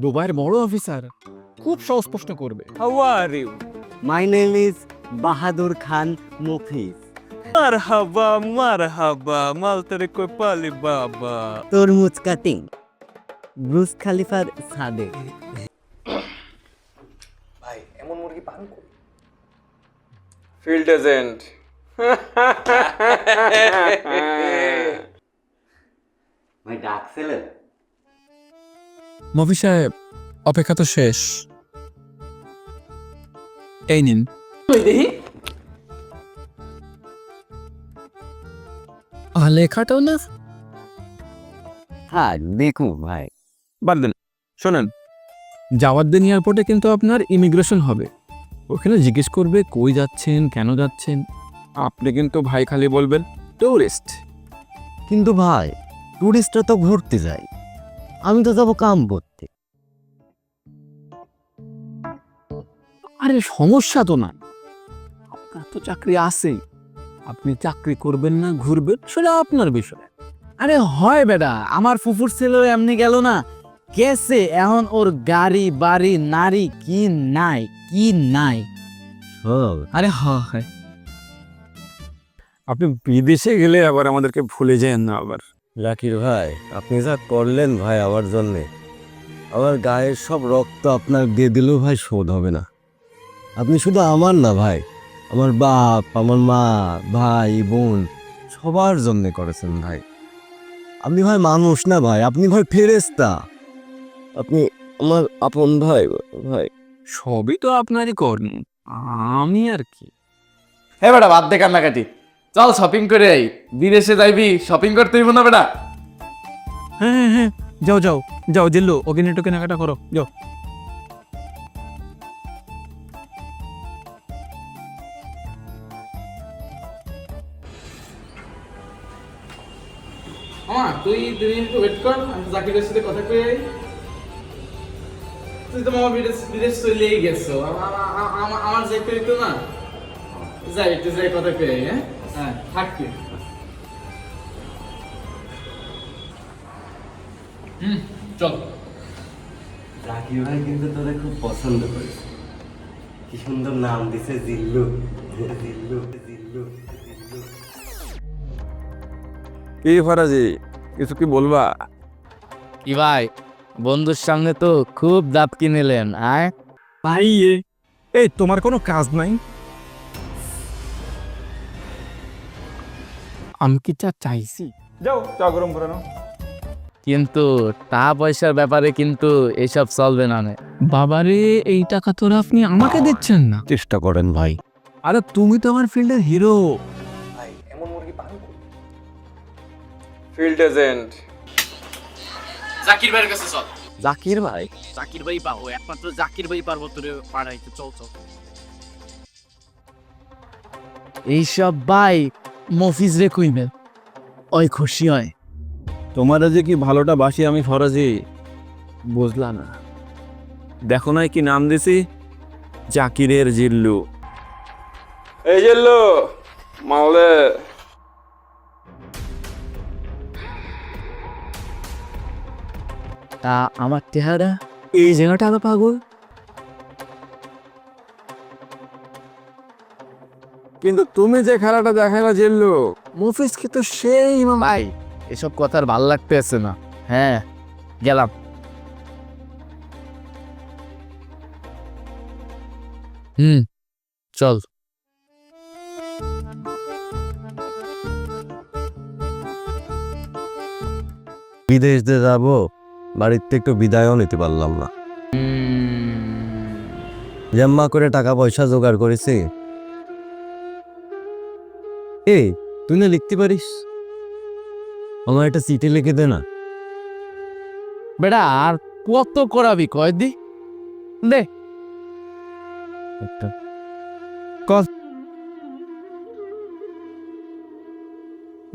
দুবাইয়ের বড় অফিসার, খুব সহজ প্রশ্ন করবে। How are you? My name is Bahadur Khan Mufis. Marhaba, marhaba, mal tere koi pali baba. তরমুজ কাটিং ব্রুস খালিফার সাদেক। ভাই এমন মুরগি পান কই? Field agent. ভাই ডাকছিলেন? মফি সাহেব, অপেক্ষা তো শেষ। এই নিন। লেখাটাও না। হ্যাঁ দেখুন ভাই, বাদ দেন। শোনেন, যাওয়ার দিন এয়ারপোর্টে কিন্তু আপনার ইমিগ্রেশন হবে। ওখানে জিজ্ঞেস করবে কই যাচ্ছেন, কেন যাচ্ছেন। আপনি কিন্তু ভাই খালি বলবেন টুরিস্ট। কিন্তু ভাই টুরিস্টরা তো ঘুরতে যায়, আমি তো যাবো কাম করতে। আরে সমস্যা তো না, আপনার তো চাকরি আছেই। আপনি চাকরি করবেন না ঘুরবেন, সেটা আপনার বিষয়। আরে হয় বেটা, আমার ফুফুর ছেলে এমনি গেল না, গেছে, এখন ওর গাড়ি বাড়ি নারী কি নাই কি নাই। সব আরে হয়, আপনি বিদেশে গেলে আবার আমাদেরকে ভুলে যান না আবার। জাকির ভাই, আপনি যা করলেন ভাই আমার জন্যে, আমার গায়ের সব রক্ত আপনার দিয়ে দিলেও ভাই শোধ হবে না। আপনি শুধু আমার না ভাই, আমার বাপ, আমার মা, ভাই বোন সবার জন্যে করেছেন ভাই। আপনি ভাই মানুষ না ভাই, আপনি ভাই ফেরেশতা। আপনি আমার আপন ভাই ভাই। সবই তো আপনারই কর্ম, আমি আর কি। হ্যাঁ বেটা বাদ দে কান্নাকাটি, চল শপিং করে আই। বিদেশে যাইবি, শপিং করতে হইব না বেটা? হ্যাঁ, যাও যাও যাও, জিল্লু ওকে নিয়ে একটু কেনাকাটা করো, যাও। তুই 2 মিনিট ওয়েট কর, আমি জাকিরের সাথে কথা কই আই। তুই তো মামা বিদেশ চলেই গেছো, আমার যাইতে হইতো না? যাই একটু যাই কথা কই আই। হ্যাঁ থাকবি। চল। জাকির ভাই কিন্তু তোরে খুব পছন্দ করেছে, কি সুন্দর নাম দিছে, জিল্লু জিল্লু জিল্লু জিল্লু। কি ফরাজি, কিছু কি বলবা? কি ভাই, বন্ধুর সামনে তো খুব দাঁত কিনেলেন। আয় ভাই, এই তোমার কোনো কাজ নাই? আমি কি চাইছি? যাও, চা গরম করে নাও। কিন্তু টাকা পয়সার ব্যাপারে কিন্তু এসব চলবে না। বাবারে, এই টাকা তোরা আপনি আমাকে দিচ্ছেন না? চেষ্টা করেন ভাই। আরে তুমি তো আমার ফিল্ডের হিরো। ভাই এমন মুরগি পান কই? Field agent. জাকির ভাইয়ের কাছে চল। জাকির ভাই? জাকির ভাই পাবো, একমাত্র জাকির ভাই পারবো তোরে পাঠাইতে। চল চল। এইসব ভাই মফিজ রে কইবেন, ওই খুশি হয়। তোমারা যে কি ভালোটা বাসি আমি ফরাজি, বুঝলা না? দেখো নাই কি নাম দিছি, জাকিরের জিল্লু। এই জিল্লু, মাওলে। তা আমার চেহারা এই জায়গাটা আলো পাগল। কিন্তু তুমি যে খেলাটা দেখাইলা জিল্লু, মফিজ কি তো সেই ভাই, এসব কথা আর ভাল লাগতেছে না। হ্যাঁ গেলাম। চল। বিদেশ দিয়ে যাবো, বাড়িতে একটু বিদায়ও নিতে পারলাম না। জম্মা করে টাকা পয়সা জোগাড় করেছি। এই তুই না লিখতে পারিস, আমার একটা চিঠি লিখে দে না। বেটা আর কত করাবি, কয় দি দে একটা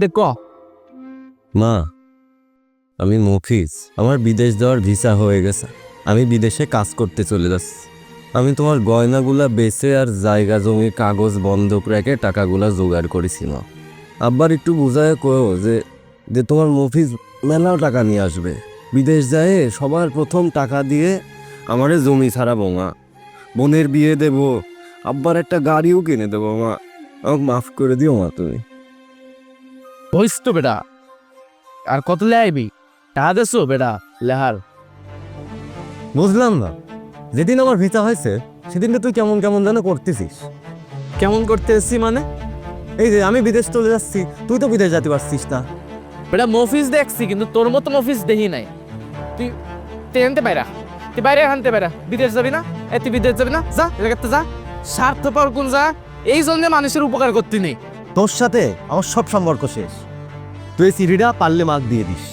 দে ক। মা, আমি মফিজ, আমার বিদেশ যাওয়ার ভিসা হয়ে গেছে, আমি বিদেশে কাজ করতে চলে যাচ্ছি। আমি তোমার গয়নাগুলা বেচে আর জায়গা জমির কাগজ বন্ধক রেখে টাকাগুলা জোগাড় করেছিলাম। আব্বার একটু বুঝায় কয়ো যে তোমার মফিজ মেলাও টাকা নিয়ে আসবে। বিদেশ যায় সবার প্রথম টাকা দিয়ে আমারে জমি ছাড়াবো মা, বোনের বিয়ে দেব, আব্বার একটা গাড়িও কিনে দেবো মা। আমাকে মাফ করে দিও মা তুমি। হইস তো বেটা, আর কত লে আইবি? টাকা দেছো বেটা লেহার? বুঝলাম না, যেদিন আমার ভিসা হয়েছে সেদিনকে তুই কেমন কেমন যেন করতেছিস। কেমন করতে এসছি মানে? এই যে আমি বিদেশ চলে যাচ্ছি, তুই তো বিদেশ যেতে পারছিস না। বেটা মফিস দেখছি কিন্তু তোর মতো মফিস দেখি নাই। তুই তুই আনতে পাইরা, তুই বাইরে আনতে পাইরা, বিদেশ যাবি না? তুই বিদেশ যাবি না? যা এলাকাতে যা, স্বার্থপর কোন যা। এই জন্য মানুষের উপকার করতে নেই। তোর সাথে আমার সব সম্পর্ক শেষ। তুই এই সিঁড়িটা পারলে মাগ দিয়ে দিস।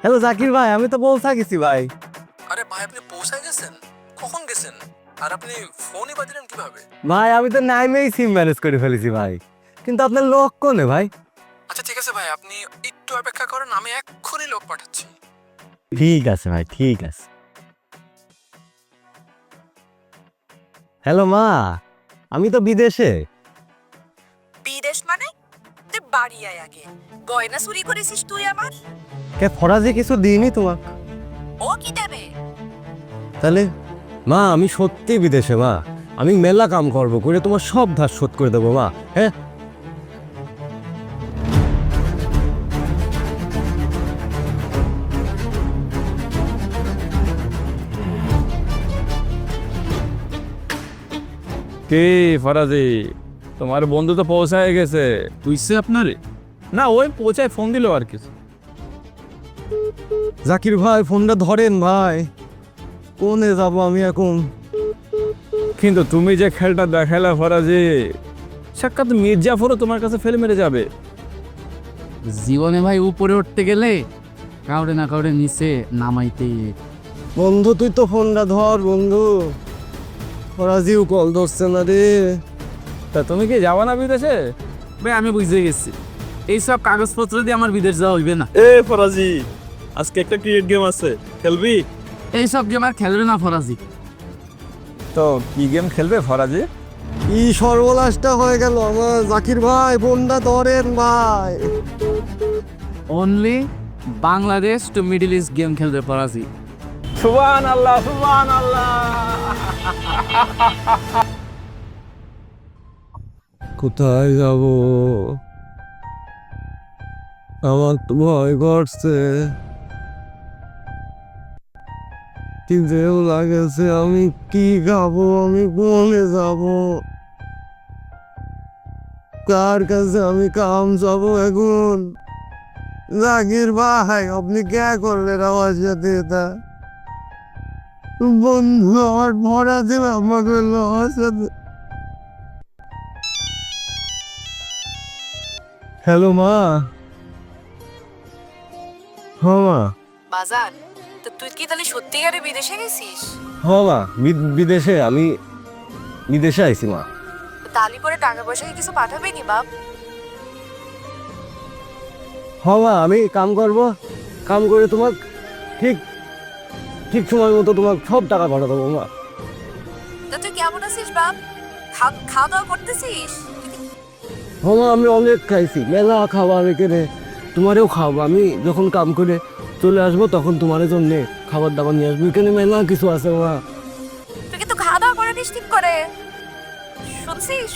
হ্যালো জাকির ভাই, আমি তো পৌঁছা গেছি ভাই। আরে ভাই আপনি পৌঁছায় গেছেন? কখন গেছেন? আর আপনি ফোনই বাজিলেন কিভাবে? ভাই আমি তো নাইমেই সিম ম্যানেজ করে ফেলেছি ভাই, কিন্তু আপনার লোক কোনে ভাই? আচ্ছা ঠিক আছে ভাই, আপনি একটু অপেক্ষা করেন, আমি এক্ষুনি লোক পাঠাচ্ছি। ঠিক আছে ভাই, ঠিক আছে। হ্যালো মা, আমি তো বিদেশে। বিদেশ মানে? তুই বাড়ি আয় আগে। গয়না চুরি করেছিস তুই আমার? কে ফরাজি কিছু দিইনি তোমাক? ও কি দেবে? তাহলে মা আমি সত্যি বিদেশে মা, আমি মেলা কাম করবো করে তোমার সব ধার শোধ করে দেবো মা। হ্যাঁ কি ফরাজি, তোমার বন্ধু তো পৌঁছায় গেছে। তুইছে আপনারে? না ওই পৌঁছায় ফোন দিল আর কিছু। জাকির ভাই ফোনটা ধরেন ভাই, কোনে যাব আমি এখন? কিন্তু তুমি যে খেলটা দেখালে ফরাজি, সাক্ষাৎ মির্জাফরও তোমার কাছে ফেলে মেরে যাবে। জীবনে ভাই উপরে উঠতে গেলে কাউরে না কাউরে নিচে নামাইতে। বন্ধু তুই তো ফোনটা ধর বন্ধু, ফরাজিও কল ধরছে না রে। তা তুমি কি যাবা না বিদেশে? ভাই আমি বুঝে গেছি, এইসব কাগজপত্র দিয়ে আমার বিদেশ যাওয়া হইবে না। এ ফরাজি, আজকে একটা ক্রিকেট গেম আছে, খেলবি? এইসব গেম আর খেলবে না ফরাজি। তো কি গেম খেলবে ফরাজি? কি সর্বনাশটা হয়ে গেল আমার। জাকির ভাই ফোনটা ধরেন ভাই। Only Bangladesh to middle east game খেলবে ফরাজি। সুবহানাল্লাহ সুবহানাল্লাহ। কোথায় যাব? আমার তো ভয় করছে, কি যেও লাগেছে। আমি কি খাবো? আমি কোনে যাব? কার কাছে আমি কাম যাব এখন? জাকির ভাই আপনি কে করলেন আমার সাথে এটা? বন্ধু আমার ভরা দেবে আমাকে আমার সাথে। হ্যালো মা। হ্যাঁ মা। বাজার, তো তুই কি তাহলে সত্যিকারে বিদেশে গেছিস? হ্যাঁ মা, বিদেশে আমি বিদেশে আইছি মা। তালি পরে টাকা পয়সা কি কিছু পাঠাবে নি বাপ? হ্যাঁ মা, আমি কাম করব, কাম করে তোমার ঠিক ঠিক সময় মতো তোমার সব টাকা পাঠা দেবো মা। তা তুই কেমন আছিস বাপ? খাওয়া দাওয়া করতেছিস? হ্যাঁ মা, আমি অনেক খাইছি, মেলা খাবার এখানে, তোমারেও খাওয়াবো। আমি যখন কাম করে চলে আসবো তখন তোমার জন্য খাবার দাবার নিয়ে আসবো। এখানে মেলা কিছু আছে মা। তুই কিন্তু খাওয়া দাওয়া করে নিস ঠিক করে।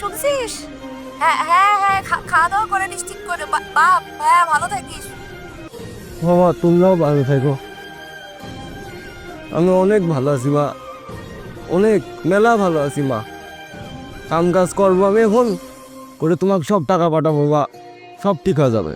শুনছিস? হ্যাঁ হ্যাঁ হ্যাঁ, খাওয়া দাওয়া করে নিস ঠিক করে বাপ। হ্যাঁ ভালো থাকিস। হ্যাঁ মা, তোমরাও ভালো থাকো। আমি অনেক ভালো আছি মা, অনেক মেলা ভালো আছি মা। কাম কাজ করবো আমি এখন করে, তোমাকে সব টাকা পাঠাবো বা সব ঠিক হয়ে যাবে।